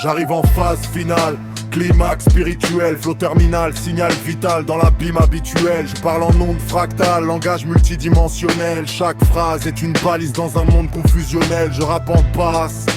J'arrive en phase finale, climax spirituel, flow terminal, signal vital dans l'abîme habituel. Je parle en ondes fractales, langage multidimensionnel. Chaque phrase est une balise dans un monde confusionnel. Je rappe en basse,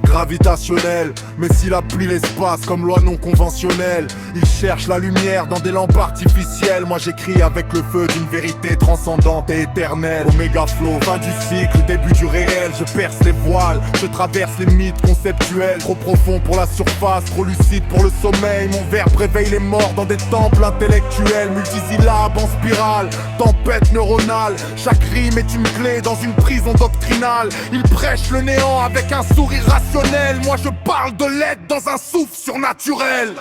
gravitationnel, mais s'il appuie l'espace comme loi non conventionnelle. Il cherche la lumière dans des lampes artificielles. Moi j'écris avec le feu d'une vérité transcendante et éternelle. Omega flow, fin du cycle, début du réel. Je perce les voiles, je traverse les mythes conceptuels. Trop profond pour la surface, trop lucide pour le sommeil. Mon verbe réveille les morts dans des temples intellectuels. Multisyllabes en spirale, tempête neuronale. Chaque rime est une clé dans une prison doctrinale. Il prêche le néant avec un sourire rationnel. Moi je parle de l'aide dans un souffle surnaturel.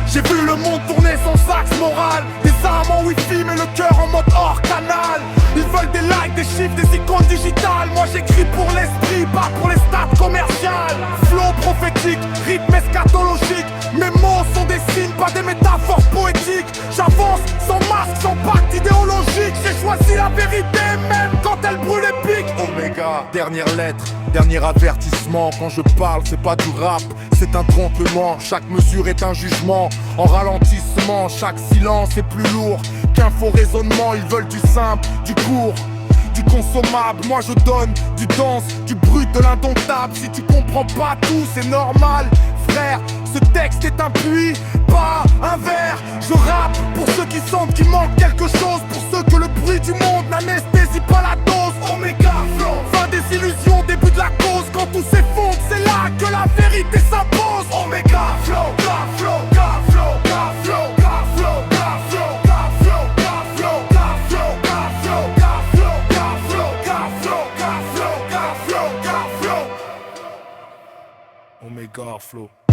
J'ai vu le monde tourner sans axe moral. Des armes en wifi mais le cœur en mode hors canal. Ils veulent des likes, des chiffres, des icônes digitales. Moi j'écris pour l'esprit, pas pour les stats commerciales. Flow prophétique, rythme eschatologique. Mes mots sont des signes, pas des métaphores poétiques. J'avance sans masque, sans pacte idéologique. J'ai choisi la vérité même quand elle brûle épique. Oméga, dernière lettre, dernier avertissement. Quand je parle c'est pas du rap, c'est un trompement. Chaque mesure est un jugement en ralentissement. Chaque silence est plus lourd qu'un faux raisonnement. Ils veulent du simple, du court, du consommable. Moi je donne du dense, du brut, de l'indomptable. Si tu comprends pas tout c'est normal frère. Ce texte est un puits, pas un verre. Je rappe pour ceux qui sentent qu'il manque quelque chose. Pour ceux que le bruit du monde n'anesthésie pas la dose. Omega flow, fin des illusions, début de la cause. Quand tout s'effondre c'est là que la vérité s'impose. Omega flow, God flow, God flow, God flow, God flow, God flow, God flow, God flow, God flow, God flow, God flow, God flow, God flow, God flow, God flow, God flow. Omega flow.